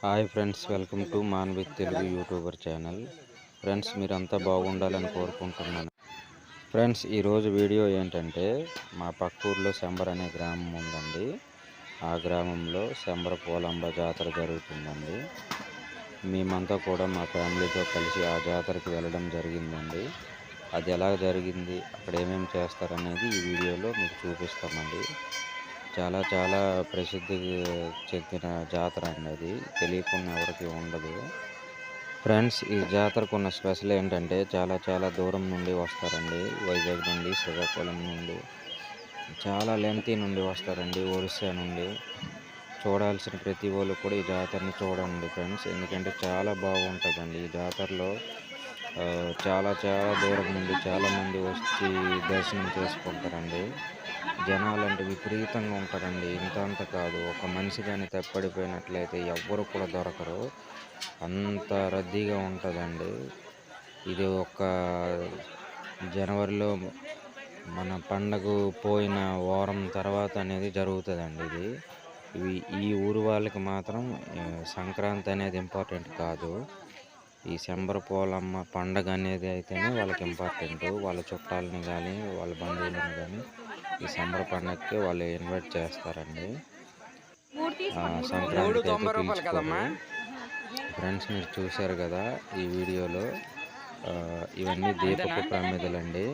Hi friends, welcome to Manvith Telugu YouTuber channel. Friends, మీరంతా బాగుండాలని కోరుకుంటున్నాను. ఫ్రెండ్స్, ఈరోజు వీడియో ఏంటంటే మా పక్క ఊర్లో శంబర్ అనే గ్రామం ఉందండి. ఆ గ్రామంలో శంబర పోలంబ జాతర జరుగుతుందండి. మేమంతా కూడా మా ఫ్యామిలీతో కలిసి ఆ జాతరకి వెళ్ళడం జరిగిందండి. అది ఎలా జరిగింది, అక్కడ ఏమేమి చేస్తారనేది ఈ వీడియోలో మీకు చూపిస్తామండి. చాలా చాలా ప్రసిద్ధి చెందిన జాతర అండి. అది తెలియకుండా ఎవరికి ఉండదు. ఫ్రెండ్స్, ఈ జాతరకు ఉన్న స్పెషల్ ఏంటంటే చాలా చాలా దూరం నుండి వస్తారండి. వైజాగ్ నుండి, శ్రీకాకుళం నుండి, చాలా లెంతీ నుండి వస్తారండి. ఒరిస్సా నుండి. చూడాల్సిన ప్రతి వాళ్ళు కూడా ఈ జాతరని చూడండి ఫ్రెండ్స్, ఎందుకంటే చాలా బాగుంటుందండి. ఈ జాతరలో చాలా చాలా దూరం నుండి చాలామంది వచ్చి దర్శనం చేసుకుంటారండి. జనాలు అంటే విపరీతంగా ఉంటారండి. ఇంత అంత కాదు, ఒక మనిషి కానీ తప్పడిపోయినట్లయితే ఎవ్వరు కూడా దొరకరు, అంత రద్దీగా ఉంటుందండి. ఇది ఒక జనవరిలో మన పండగ పోయిన వారం తర్వాత అనేది జరుగుతుందండి. ఈ ఊరు వాళ్ళకి మాత్రం సంక్రాంతి అనేది ఇంపార్టెంట్ కాదు. ఈ శంబర పోలమ్మ పండగ అనేది అయితేనే వాళ్ళకి ఇంపార్టెంట్. వాళ్ళ చుట్టాలని కానీ వాళ్ళ బంధువులను కానీ ఈ శంబర పండగకి వాళ్ళు ఇన్వైట్ చేస్తారండి. సంక్రాంతికి అయితే పిలుచుకోరు. ఫ్రెండ్స్, మీరు చూశారు కదా ఈ వీడియోలో, ఇవన్నీ దీపపు ప్రమిదలండి.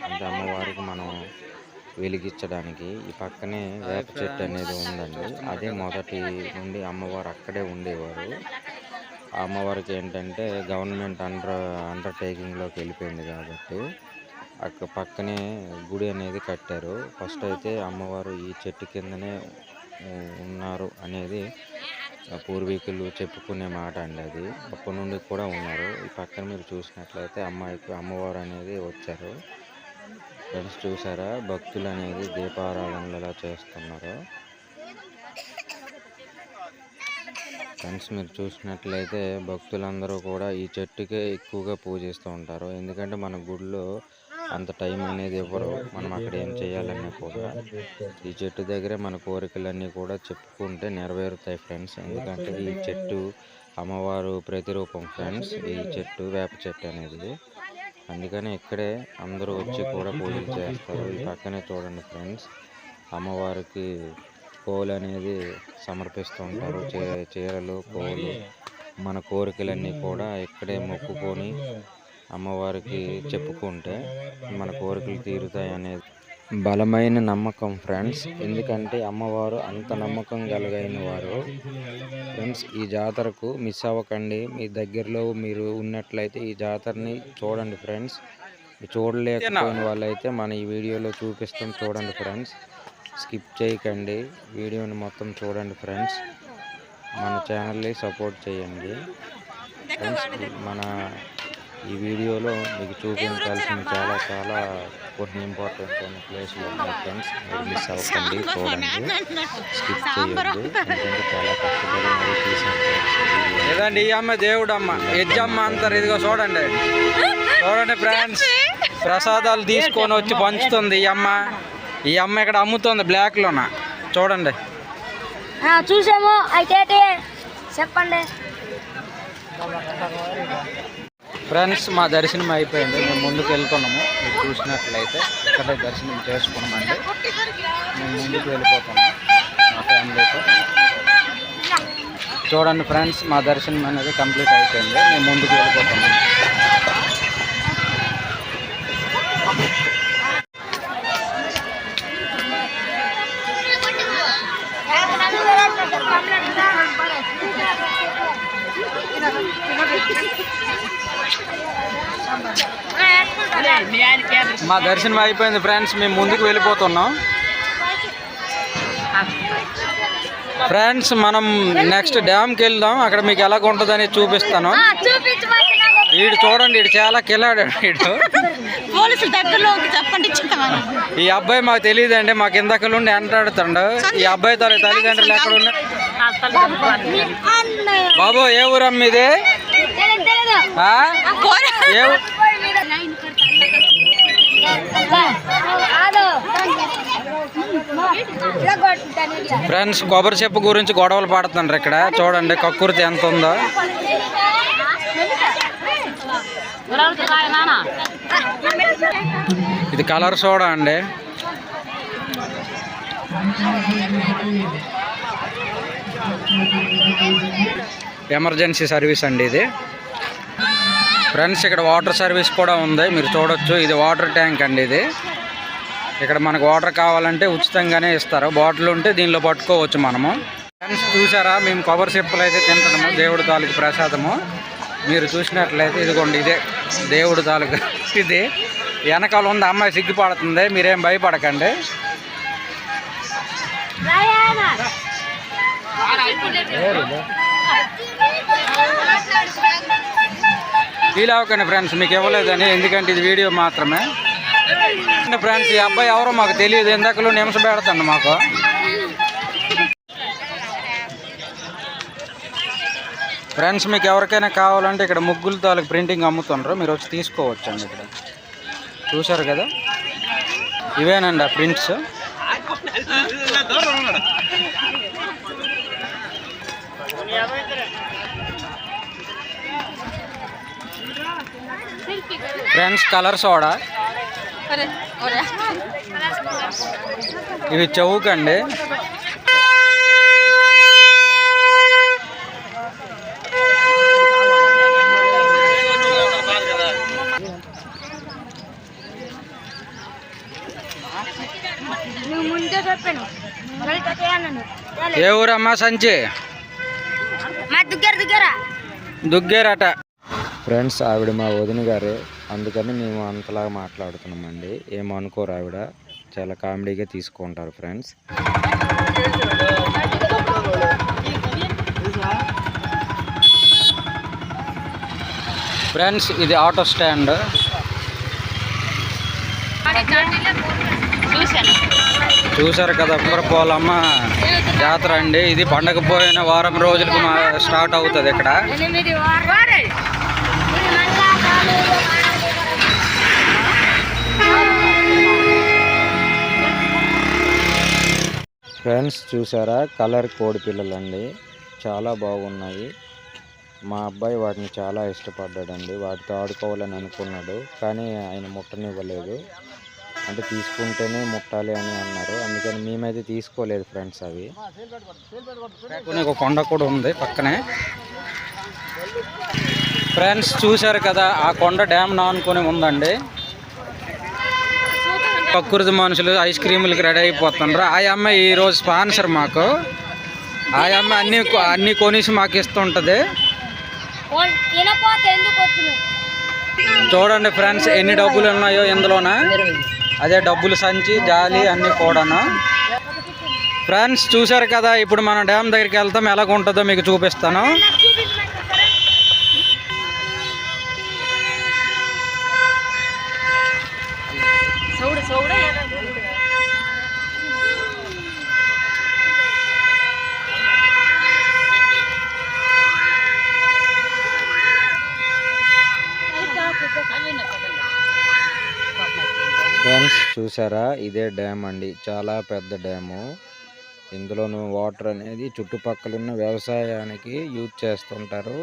అంటే అమ్మవారికి మనం వెలిగించడానికి. ఈ పక్కనే వేప చెట్టు అనేది ఉందండి. అదే మొదటి నుండి అమ్మవారు అక్కడే ఉండేవారు. ఆ అమ్మవారికి ఏంటంటే గవర్నమెంట్ అండర్టేకింగ్లోకి వెళ్ళిపోయింది కాబట్టి అక్కడ పక్కనే గుడి అనేది కట్టారు. ఫస్ట్ అయితే అమ్మవారు ఈ చెట్టు కిందనే ఉన్నారు అనేది పూర్వీకులు చెప్పుకునే మాట అండి. అది అప్పటి నుండి కూడా ఉన్నారు. ఈ పక్కన మీరు చూసినట్లయితే అమ్మవారు అనేది వచ్చారు. ఫ్రెండ్స్, చూసారా భక్తులు అనేది దీపారాధనలు ఎలా చేస్తున్నారు. ఫ్రెండ్స్, మీరు చూసినట్లయితే భక్తులందరూ కూడా ఈ చెట్టుకే ఎక్కువగా పూజిస్తూ ఉంటారు. ఎందుకంటే మన గుడిలో అంత టైం అనేది ఇవ్వరు. మనం అక్కడ ఏం చేయాలన్నా కూడా ఈ చెట్టు దగ్గరే మన కోరికలన్నీ కూడా చెప్పుకుంటే నెరవేరుతాయి ఫ్రెండ్స్. ఎందుకంటే ఈ చెట్టు అమ్మవారు ప్రతిరూపం ఫ్రెండ్స్. ఈ చెట్టు వేప చెట్టు అనేది, అందుకని ఇక్కడే అందరూ వచ్చి కూడా పూజలు చేస్తారు. ఈ పక్కనే చూడండి ఫ్రెండ్స్, అమ్మవారికి పూలు అనేది సమర్పిస్తూ ఉంటారు. చీరలు, పూలు, మన కోరికలన్నీ కూడా ఇక్కడే మొక్కుకొని అమ్మవారికి చెప్పుకుంటే మన కోరికలు తీరుతాయి అనేది బలమైన నమ్మకం ఫ్రెండ్స్. ఎందుకంటే అమ్మవారు అంత నమ్మకం కలిగిన వారు. ఫ్రెండ్స్, ఈ జాతరకు మిస్ అవ్వకండి. మీ దగ్గరలో మీరు ఉన్నట్లయితే ఈ జాతరని చూడండి ఫ్రెండ్స్. చూడలేకపోయిన వాళ్ళైతే మన ఈ వీడియోలో చూపిస్తాం, చూడండి ఫ్రెండ్స్. స్కిప్ చేయకండి, వీడియోని మొత్తం చూడండి ఫ్రెండ్స్. మన ఛానల్ని సపోర్ట్ చేయండి ఫ్రెండ్స్. మన ఈ వీడియోలో మీకు చూపించాల్సిన చాలా చాలా కొన్ని ఇంపార్టెంట్ అయిన ప్లేస్లు ఉన్నాయి ఫ్రెండ్స్. మీరు మిస్ అవ్వకండి, చూడండి, స్కిప్ చేయొద్దు. ఎందుకంటే చాలా కష్టపడి మరి తీసాను. లేదండి, ఈ అమ్మ దేవుడమ్మ, ఎజ్జమ్మ అంటారు. ఇదిగో చూడండి, చూడండి ఫ్రెండ్స్, ప్రసాదాలు తీసుకొని వచ్చి పంచుతుంది ఈ అమ్మ. ఈ అమ్మ ఇక్కడ అమ్ముతుంది బ్లాక్లోన, చూడండి. చూసాము, అయితే చెప్పండి ఫ్రెండ్స్. మా దర్శనం అయిపోయింది, మేము ముందుకు వెళ్తున్నాము. మీరు చూసినట్లయితే ఇక్కడే దర్శనం చేసుకున్నామండి. మేము ముందుకు వెళ్ళిపోతున్నాం మా ఫ్యామిలీతో. చూడండి ఫ్రెండ్స్, మా దర్శనం అనేది కంప్లీట్ అయిపోయింది. మేము ముందుకు వెళ్ళిపోతున్నాం. మా దర్శనం అయిపోయింది ఫ్రెండ్స్, మేము ముందుకు వెళ్ళిపోతున్నాం. ఫ్రెండ్స్, మనం నెక్స్ట్ డ్యామ్కి వెళ్దాం. అక్కడ మీకు ఎలాగ ఉంటుందని చూపిస్తాను. వీడు చూడండి, వీడు చాలా కిలాడు. వీడు ఈ అబ్బాయి మాకు తెలియదండి, మాకు ఇందాక నుండి ఎంటాడుతాడు. ఈ అబ్బాయి తల్లిదండ్రులు ఎక్కడ ఉన్నారు? బాబు, ఏ ఊరమ్మ ఇది? ఫ్రెండ్స్ కొబ్బరి చెప్పు గురించి గొడవలు పడుతున్నారు ఇక్కడ. చూడండి కక్కుర్తి ఎంత ఉందో. ఇది కలర్ సోడా అండి. ఎమర్జెన్సీ సర్వీస్ అండి ఇది. ఫ్రెండ్స్ ఇక్కడ వాటర్ సర్వీస్ కూడా ఉంది, మీరు చూడొచ్చు. ఇది వాటర్ ట్యాంక్ అండి. ఇది ఇక్కడ మనకు వాటర్ కావాలంటే ఉచితంగానే ఇస్తారు. బాటిల్ ఉంటే దీనిలో పట్టుకోవచ్చు మనము. ఫ్రెండ్స్ చూసారా, మేము కొబ్బరి చెప్పులు అయితే తింటున్నాము, దేవుడి తాలూకు ప్రసాదము. మీరు చూసినట్లయితే ఇదిగోండి, ఇదే దేవుడి తాలూకు. ఇది వెనకాల ఉంది, అమ్మాయి సిగ్గుపడుతుంది, మీరేం భయపడకండి. ఫీల్ అవ్వకండి ఫ్రెండ్స్, మీకు ఇవ్వలేదని, ఎందుకంటే ఇది వీడియో మాత్రమే. ఫ్రెండ్స్ ఈ అబ్బాయి ఎవరో మాకు తెలియదు, ఇందాకలో నిమిషం పెడతాండి మాకు. ఫ్రెండ్స్ మీకు ఎవరికైనా కావాలంటే ఇక్కడ ముగ్గుల తాలూకు ప్రింటింగ్ అమ్ముతుండ్రు, మీరు వచ్చి తీసుకోవచ్చు అండి. ఇక్కడ చూశారు కదా, ఇవేనండి ఆ ప్రింట్స్. ఫ్రెండ్స్ కలర్ సోడా, ఇవి చౌకండి. ఏ ఊరమ్మా? సంచి దుగ్గేరట. ఫ్రెండ్స్ ఆవిడ మా వదిన గారు, అందుకని మేము అంతలాగా మాట్లాడుతున్నామండి. ఏమనుకోరు, ఆవిడ చాలా కామెడీగా తీసుకుంటారు ఫ్రెండ్స్. ఫ్రెండ్స్ ఇది ఆటో స్టాండ్. చూసారు కదా, ఉప్పరపోలమ్మ జాతర అండి. ఇది పండగ పోయిన వారం రోజులకు స్టార్ట్ అవుతుంది ఇక్కడ. ఫ్రెండ్స్ చూసారా, కలర్ కోడి పిల్లలండి, చాలా బాగున్నాయి. మా అబ్బాయి వాటిని చాలా ఇష్టపడ్డాడండి, వాటితో ఆడుకోవాలని అనుకున్నాడు, కానీ ఆయన ముట్టనివ్వలేదు. అంటే తీసుకుంటేనే ముట్టాలి అని అన్నారు, అందుకని మేమైతే తీసుకోలేదు ఫ్రెండ్స్. అవి ఒక కొండ కూడా ఉంది పక్కనే. ఫ్రెండ్స్ చూశారు కదా, ఆ కొండ డ్యామ్ నానుకొని ఉందండి. ప్రకృతి మనుషులు ఐస్ క్రీములకి రెడీ అయిపోతున్నారు. ఆ అమ్మాయి ఈరోజు స్పాన్సర్ మాకు. ఆ అమ్మాయి అన్నీ కొనేసి మాకు ఇస్తుంటుంది. చూడండి ఫ్రెండ్స్ ఎన్ని డబ్బులు ఉన్నాయో ఇందులోన. అదే డబ్బులు సంచి, జాలి అన్నీ కూడాను. ఫ్రెండ్స్ చూశారు కదా, ఇప్పుడు మనం డ్యామ్ దగ్గరికి వెళ్తాం, ఎలాగ ఉంటుందో మీకు చూపిస్తాను. ఫ్రెండ్స్ చూసారా, ఇదే డ్యామ్ అండి, చాలా పెద్ద డ్యాము. ఇందులోను వాటర్ అనేది చుట్టుపక్కల ఉన్న వ్యవసాయానికి యూజ్ చేస్తుంటారు.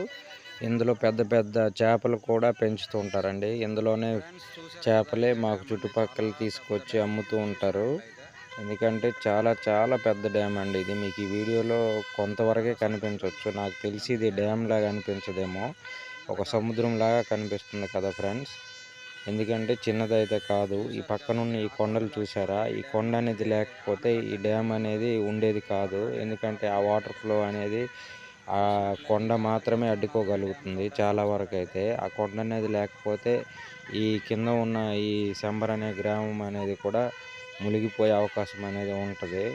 ఇందులో పెద్ద పెద్ద చేపలు కూడా పెంచుతుంటారండి. ఇందులోనే చేపలే మాకు చుట్టుపక్కల తీసుకొచ్చి అమ్ముతూ ఉంటారు. ఎందుకంటే చాలా చాలా పెద్ద డ్యామ్ అండి ఇది. మీకు ఈ వీడియోలో కొంతవరకే కనిపించవచ్చు, నాకు తెలిసి ఇది డ్యామ్ లాగా అనిపించదేమో, ఒక సముద్రం లాగా కనిపిస్తుంది కదా ఫ్రెండ్స్. ఎందుకంటే చిన్నదైతే కాదు. ఈ పక్కనున్న ఈ కొండలు చూసారా, ఈ కొండ అనేది లేకపోతే ఈ డ్యామ్ అనేది ఉండేది కాదు. ఎందుకంటే ఆ వాటర్ ఫ్లో అనేది ఆ కొండ మాత్రమే అడ్డుకోగలుగుతుంది చాలా వరకు. అయితే ఆ కొండ అనేది లేకపోతే ఈ కింద ఉన్న ఈ శంబర్ అనే గ్రామం అనేది కూడా మునిగిపోయే అవకాశం అనేది ఉంటుంది.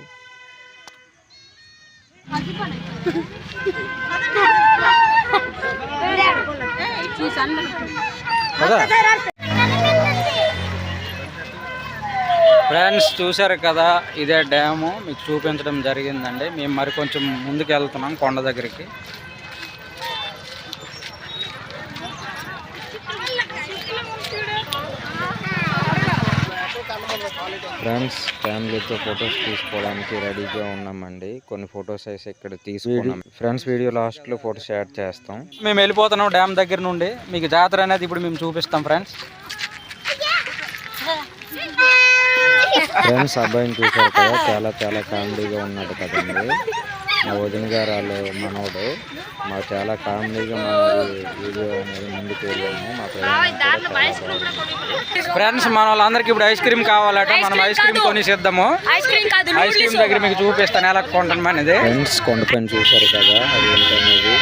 ఫ్రెండ్స్ చూశారు కదా, ఇదే డ్యాము మీకు చూపించడం జరిగిందండి. మేము మరి కొంచెం ముందుకు వెళ్తున్నాం కొండ దగ్గరికి. ఫ్రెండ్స్ ఫ్యామిలీతో ఫొటోస్ తీసుకోవడానికి రెడీగా ఉన్నామండి. కొన్ని ఫొటోస్ అయితే ఇక్కడ తీసుకున్నాం ఫ్రెండ్స్. వీడియో లాస్ట్లో ఫొటోస్ యాడ్ చేస్తాం. మేము వెళ్ళిపోతున్నాం డ్యామ్ దగ్గర నుండి. మీకు జాతర అనేది ఇప్పుడు మేము చూపిస్తాం ఫ్రెండ్స్. ఫ్రెండ్స్ అబ్బాయిని చూశారు కదా, చాలా చాలా కామెడీగా ఉన్నాడు కదండి. మా వదిన గారు వాళ్ళు మనోడు చాలా కామెడీగా మన వీడియో అనేది ముందుకు వెళ్ళాము. మా ఫ్రెండ్స్ మన వాళ్ళందరికీ ఇప్పుడు ఐస్ క్రీమ్ కావాలట. మనం ఐస్ క్రీమ్ కొనిసిద్దాము. ఐస్ క్రీమ్ దగ్గర మీకు చూపిస్తాను ఎలా కొంటాం అనేది. ఫ్రెండ్స్ కొండపైన చూశారు కదా, అది ఏంటనేది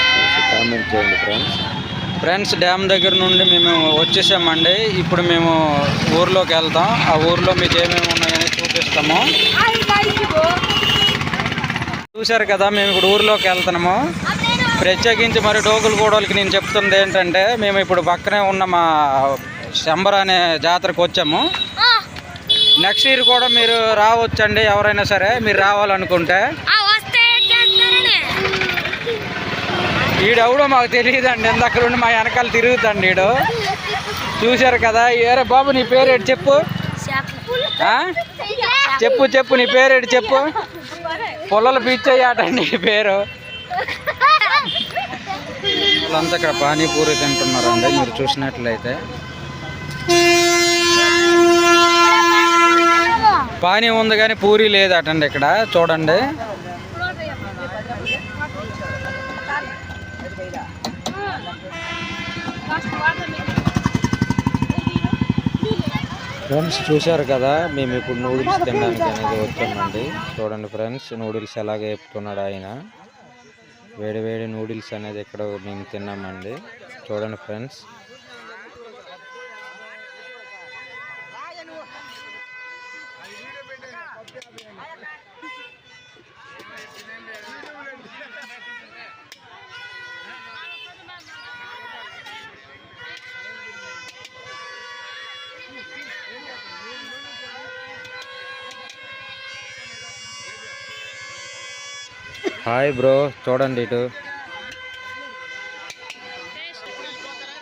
కామెంట్ చేయండి ఫ్రెండ్స్. ఫ్రెండ్స్ డ్యామ్ దగ్గర నుండి మేము వచ్చేసామండి. ఇప్పుడు మేము ఊర్లోకి వెళ్తాం. ఆ ఊర్లో మీకు ఏమేమి ఉన్నాయని చూపిస్తాము. చూశారు కదా, మేము ఇప్పుడు ఊర్లోకి వెళ్తున్నాము. ప్రత్యేకించి మరి డోకులు గూడోళ్ళకి నేను చెప్తుంది ఏంటంటే, మేము ఇప్పుడు పక్కనే ఉన్న మా శంబర్ అనే జాతరకు వచ్చాము. నెక్స్ట్ ఇయర్ కూడా మీరు రావచ్చండి, ఎవరైనా సరే మీరు రావాలనుకుంటే. ఈడెవడో మాకు తెలియదండి, ఇందక్కడ ఉండి మా వెనకాల తిరుగుతాండి ఈడు. చూశారు కదా. ఏరే బాబు నీ పేరేడు చెప్పు. చెప్పు చెప్పు నీ పేరేడు చెప్పు. పొలాలు పిచ్చయ్యాటండి ఈ పేరు. వాళ్ళంతా ఇక్కడ పానీపూరి తింటున్నారండి మీరు చూసినట్లయితే. పానీ ఉంది కానీ పూరి లేదటండి ఇక్కడ చూడండి. ఫ్రెండ్స్ చూశారు కదా, మేము ఇప్పుడు నూడిల్స్ తినడానికి అనేది వచ్చామండి. చూడండి ఫ్రెండ్స్, నూడిల్స్ ఎలాగ చెప్తున్నాడు ఆయన. వేడి వేడి నూడిల్స్ అనేది ఇక్కడ మేము తిన్నామండి. చూడండి ఫ్రెండ్స్. హాయ్ బ్రో, చూడండి ఇటు.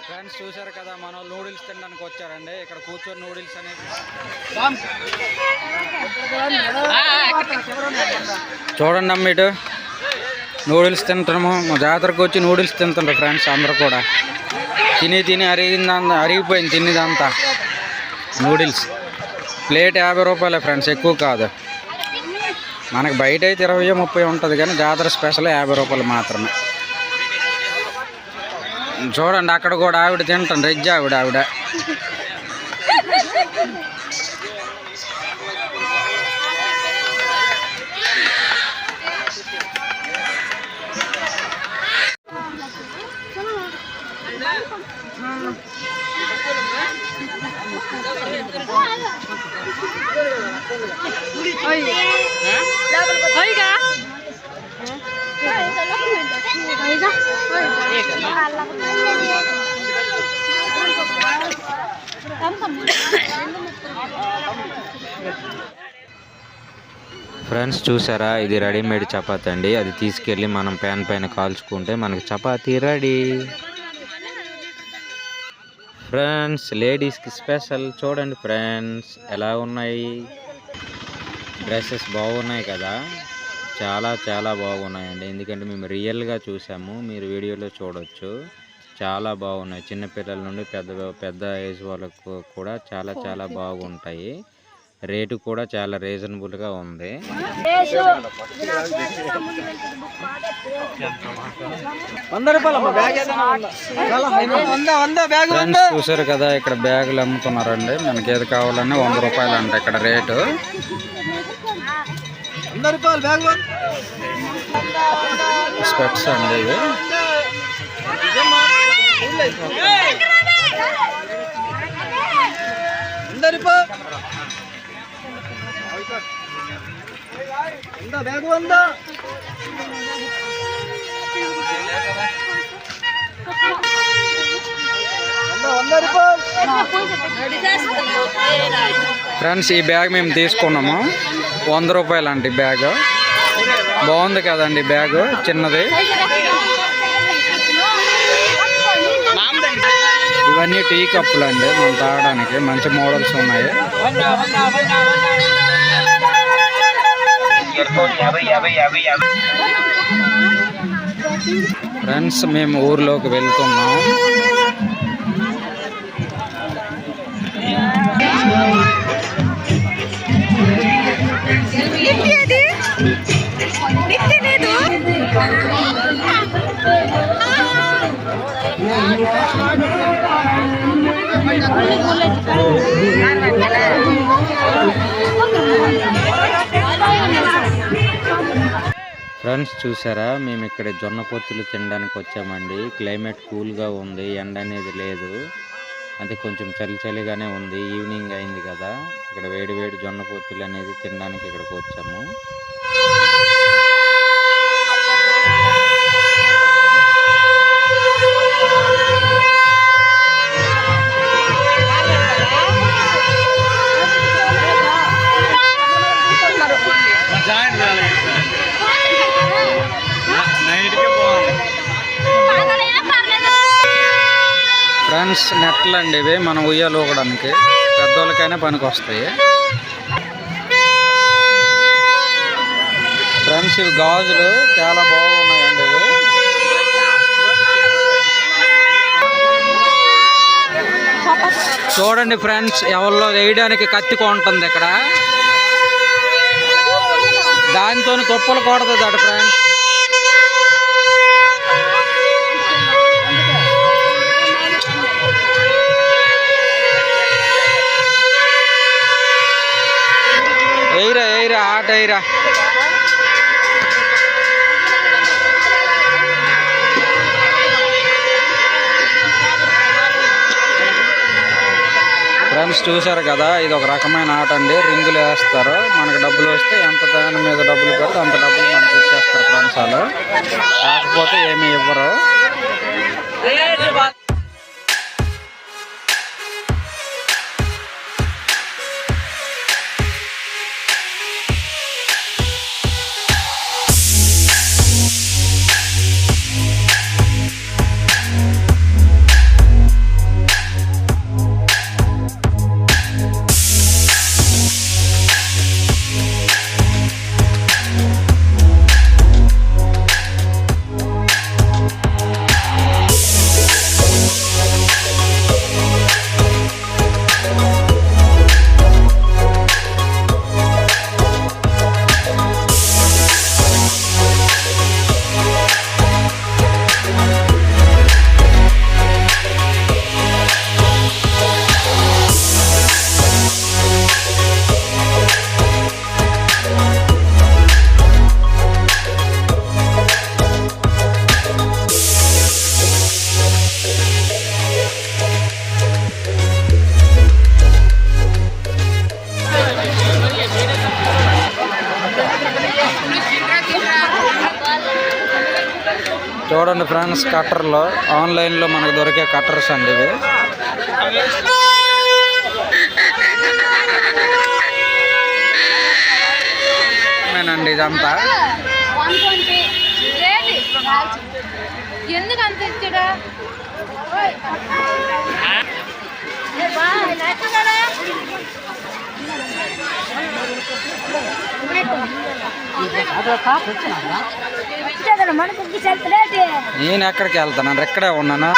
ఫ్రెండ్స్ చూశారు కదా, మనం నూడిల్స్ తినడానికి వచ్చారండి. ఇక్కడ కూర్చొని నూడిల్స్ అనేది చూడండి అమ్మ. ఇటు నూడిల్స్ తింటాము. జాతరకు వచ్చి నూడిల్స్ తింటుంటారు ఫ్రెండ్స్ అందరూ కూడా. తిని తిని అరిగిపోయింది తినేదంతా నూడిల్స్. ప్లేట్ 50 రూపాయలే ఫ్రెండ్స్, ఎక్కువ కాదు. మనకు బయట అయితే 20-30 ఉంటుంది కానీ జాతర స్పెషల్ 50 రూపాయలు మాత్రమే. చూడండి అక్కడ కూడా ఆవిడ తింటాను, రెజ్జి ఆవిడ. ఫ్రెండ్స్ చూసారా, ఇది రెడీమేడ్ చపాతీ అండి. అది తీసుకెళ్ళి మనం ప్యాన్ పైన కాల్చుకుంటే మనకి చపాతీ రెడీ. ఫ్రెండ్స్ లేడీస్కి స్పెషల్. చూడండి ఫ్రెండ్స్ ఎలా ఉన్నాయి డ్రెస్సెస్, బాగున్నాయి కదా. చాలా చాలా బాగున్నాయండి. ఎందుకంటే మేము రియల్గా చూసాము, మీరు వీడియోలో చూడొచ్చు. చాలా బాగున్నాయి. చిన్నపిల్లల నుండి పెద్ద ఏజ్ వాళ్ళకు కూడా చాలా చాలా బాగుంటాయి. రేటు కూడా చాలా రీజనబుల్గా ఉంది. ఫ్రెండ్స్ చూసారు కదా, ఇక్కడ బ్యాగులు అమ్ముతున్నారండి. మనకి ఏది కావాలన్నా 100 రూపాయలు అంట ఇక్కడ రేటు. స్పెట్స్ అండి ఇవి. ఫ్రెండ్స్ ఈ బ్యాగ్ మేము తీసుకున్నాము, 100 రూపాయలు అండి బ్యాగ్. బాగుంది కదండి బ్యాగ్, చిన్నది. ఇవన్నీ టీ కప్పులు అండి మనం తాగడానికి. మంచి మోడల్స్ ఉన్నాయి. ఫ్రెండ్స్ మేము ఊర్లోకి వెళ్తున్నాం. ఫ్రెండ్స్ చూసారా, మేము ఇక్కడ జొన్న పొత్తులు తినడానికి వచ్చామండి. క్లైమేట్ కూల్గా ఉంది, ఎండ అనేది లేదు, అంటే కొంచెం చలి చలిగానే ఉంది. ఈవినింగ్ అయింది కదా, ఇక్కడ వేడి వేడి జొన్న పొత్తులు అనేది తినడానికి ఇక్కడికి వచ్చాము. ఫ్రెండ్స్ నెట్లు అండి ఇవి, మనం ఉయ్యాలు ఊగడానికి, పెద్దోళ్ళకైనా పనికి వస్తాయి. ఫ్రెండ్స్ ఇవి గాజులు చాలా బాగున్నాయండి ఇవి. చూడండి ఫ్రెండ్స్, ఎవరిలో వేయడానికి కత్తి కొంటుంది ఇక్కడ, దానితో తొప్పులు కొడుతుంది అటు ఫ్రెండ్స్. ఎయిరా ఆట ఎయిరా. ఫ్రెండ్స్ చూసారు కదా, ఇది ఒక రకమైన ఆట అండి. రింగులు వేస్తారు, మనకు డబ్బులు వస్తే ఎంత దాని మీద డబ్బులు పెడితే అంత డబ్బులు మనకి ఇచ్చేస్తారు ఫ్రెండ్స్ వాళ్ళు, కాకపోతే ఏమీ ఇవ్వరు. చూడండి ఫ్రెండ్స్, కట్టర్లో ఆన్లైన్లో మనకు దొరికే కట్టర్స్ అండి ఇవి. అండి ఇదంతా ఎందుకంత ఇచ్చాడా? నేను ఎక్కడికి వెళ్తాను, ఎక్కడే ఉన్నాను.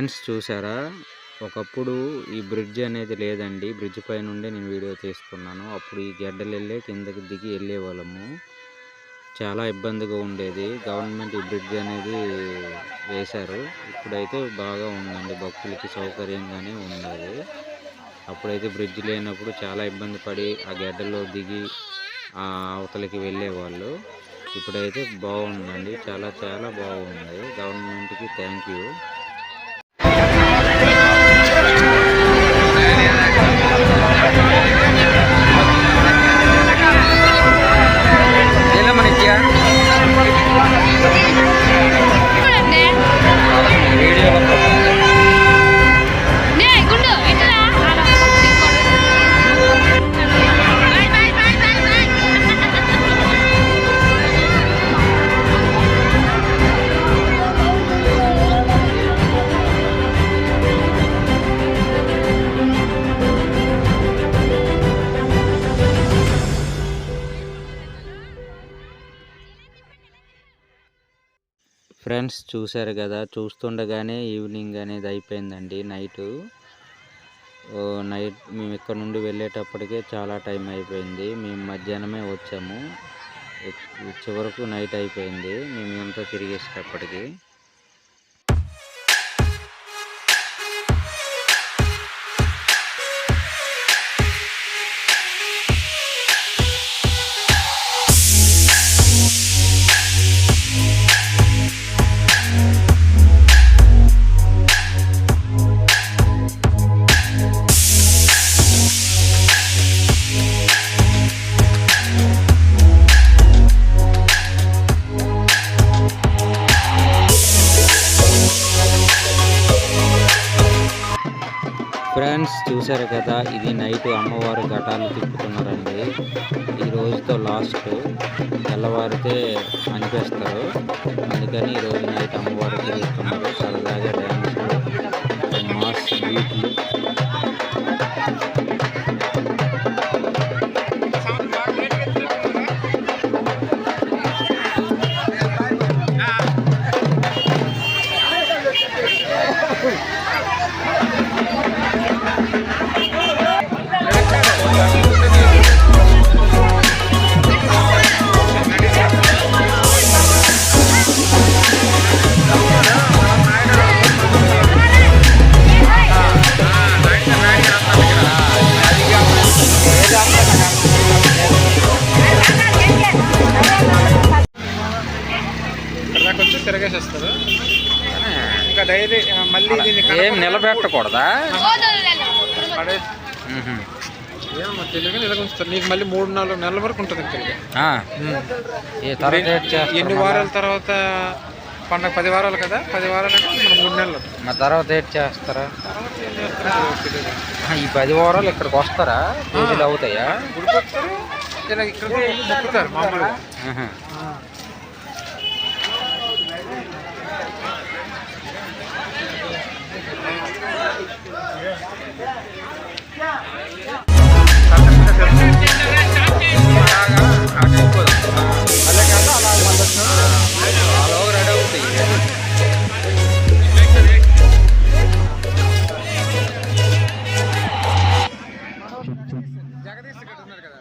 ఫ్రెండ్స్ చూసారా, ఒకప్పుడు ఈ బ్రిడ్జ్ అనేది లేదండి. బ్రిడ్జ్ పై నుండే నేను వీడియో తీస్తున్నాను. అప్పుడు ఈ గడ్డలు వెళ్ళే కిందకి దిగి వెళ్ళేవాళ్ళము. చాలా ఇబ్బందిగా ఉండేది. గవర్నమెంట్ ఈ బ్రిడ్జ్ అనేది వేశారు. ఇప్పుడైతే బాగా ఉందండి, భక్తులకి సౌకర్యంగానే ఉన్నది. అప్పుడైతే బ్రిడ్జ్ లేనప్పుడు చాలా ఇబ్బంది పడి ఆ గడ్డల్లో దిగి ఆ అవతలకి వెళ్ళేవాళ్ళు. ఇప్పుడైతే బాగుందండి, చాలా చాలా బాగుంది. గవర్నమెంట్కి థ్యాంక్ యూ. ఫ్రెండ్స్ చూసారు కదా, చూస్తుండగానే ఈవినింగ్ అనేది అయిపోయిందండి. నైట్ మేము ఇక్కడ నుండి వెళ్ళేటప్పటికే చాలా టైం అయిపోయింది. మేము మధ్యాహ్నమే వచ్చాము. వచ్చే వరకు నైట్ అయిపోయింది మేము ఇంత తిరిగేసేటప్పటికి. ఫ్రెండ్స్ చూసారు కదా, ఇది నైట్ అమ్మవారు ఘటాలు తిప్పుతున్నారండి. ఈ రోజుతో లాస్ట్, తెల్లవారితే అనిపిస్తారు. అందుకని ఈరోజు నైట్ అమ్మవారు తిరుగుతున్నారు. సరదాగా డ్యాన్స్, మాస్ బీట్లు. తిరగేసేస్తారు ఇంకా డైలీ మళ్ళీ ఏం నిలబెట్టకూడదా? ఏమో తెలియదు, నిలబెడతారు. నీకు మళ్ళీ 3-4 నెలల వరకు ఉంటుంది. ఎన్ని వారాల తర్వాత పండగ? 10 వారాలు కదా. 10 వారాలు అంటే మనం 3 నెలలు. మా తర్వాత ఏం చేస్తారా? ఈ 10 వారాలు ఇక్కడికి వస్తారా? పూజలు అవుతాయా? గుడికి వస్తారు, ఇలా ఇక్కడికి మొక్కుతారు మామూలుగా. జగదీష్ ఇక్కడ ఉన్నారు కదా.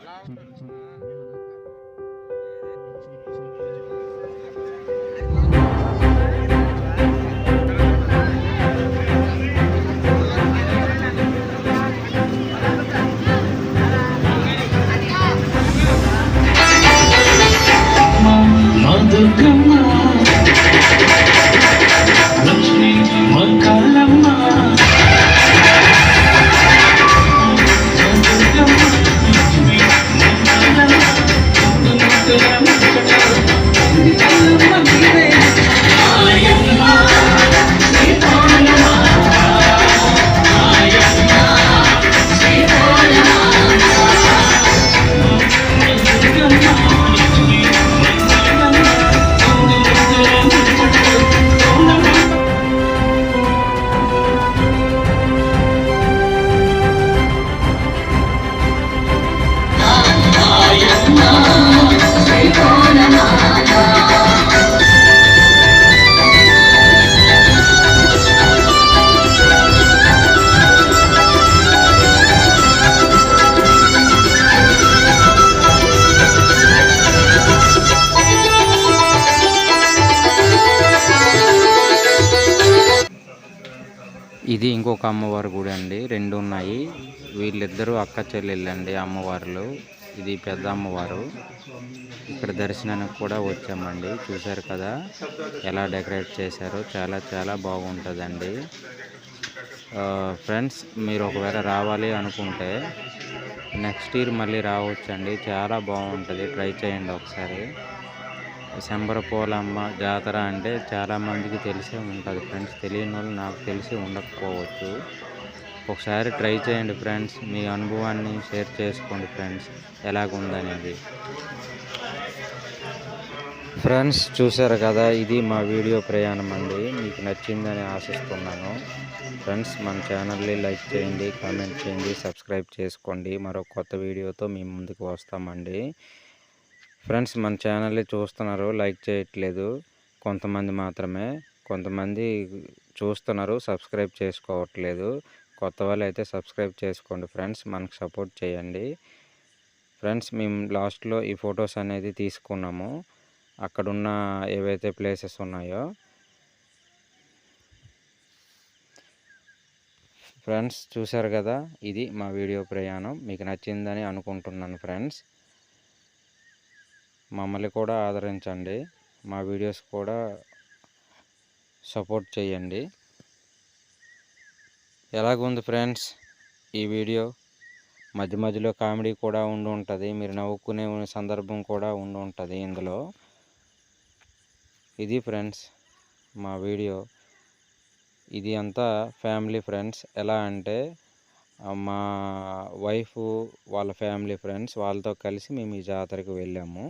ఒక అమ్మవారి గుడి అండి, 2 ఉన్నాయి. వీళ్ళిద్దరూ అక్క చెల్లెళ్ళండి అమ్మవార్లు. ఇది పెద్ద అమ్మవారు. ఇక్కడ దర్శనానికి కూడా వచ్చామండి. చూశారు కదా ఎలా డెకరేట్ చేశారో, చాలా చాలా బాగుంటుందండి. ఫ్రెండ్స్, మీరు ఒకవేళ రావాలి అనుకుంటే నెక్స్ట్ ఇయర్ మళ్ళీ రావచ్చండి. చాలా బాగుంటుంది, ట్రై చేయండి ఒకసారి. శంబరపోలమ్మ జాతర అంటే చాలామందికి తెలిసే ఉంటుంది ఫ్రెండ్స్, తెలియని వాళ్ళు నాకు తెలిసి ఉండకపోవచ్చు. ఒకసారి ట్రై చేయండి ఫ్రెండ్స్, మీ అనుభవాన్ని షేర్ చేసుకోండి ఫ్రెండ్స్, ఎలాగుందనేది. ఫ్రెండ్స్, చూశారు కదా, ఇది మా వీడియో ప్రయాణం అండి. మీకు నచ్చిందని ఆశిస్తున్నాను. ఫ్రెండ్స్, మన ఛానల్ని లైక్ చేయండి, కామెంట్ చేయండి, సబ్స్క్రైబ్ చేసుకోండి. మరో కొత్త వీడియోతో మీ ముందుకు వస్తామండి. ఫ్రెండ్స్, మన ఛానల్ని చూస్తున్నారు, లైక్ చేయట్లేదు కొంతమంది మాత్రమే. కొంతమంది చూస్తున్నారు, సబ్స్క్రైబ్ చేసుకోవట్లేదు. కొత్త వాళ్ళు అయితే సబ్స్క్రైబ్ చేసుకోండి ఫ్రెండ్స్, మనకు సపోర్ట్ చేయండి. ఫ్రెండ్స్, మేము లాస్ట్లో ఈ ఫొటోస్ అనేది తీసుకున్నాము, అక్కడున్న ఏవైతే ప్లేసెస్ ఉన్నాయో. ఫ్రెండ్స్, చూశారు కదా, ఇది మా వీడియో ప్రయాణం. మీకు నచ్చిందని అనుకుంటున్నాను ఫ్రెండ్స్. మమ్మల్ని కూడా ఆదరించండి, మా వీడియోస్ కూడా సపోర్ట్ చేయండి. ఎలాగుంది ఫ్రెండ్స్ ఈ వీడియో? మధ్య మధ్యలో కామెడీ కూడా ఉండి ఉంటుంది, మీరు నవ్వుకునే సందర్భం కూడా ఉండి ఉంటుంది ఇందులో. ఇది ఫ్రెండ్స్ మా వీడియో. ఇది అంతా ఫ్యామిలీ ఫ్రెండ్స్. ఎలా అంటే మా వైఫ్ వాళ్ళ ఫ్యామిలీ ఫ్రెండ్స్, వాళ్ళతో కలిసి మేము ఈ జాతరకు వెళ్ళాము.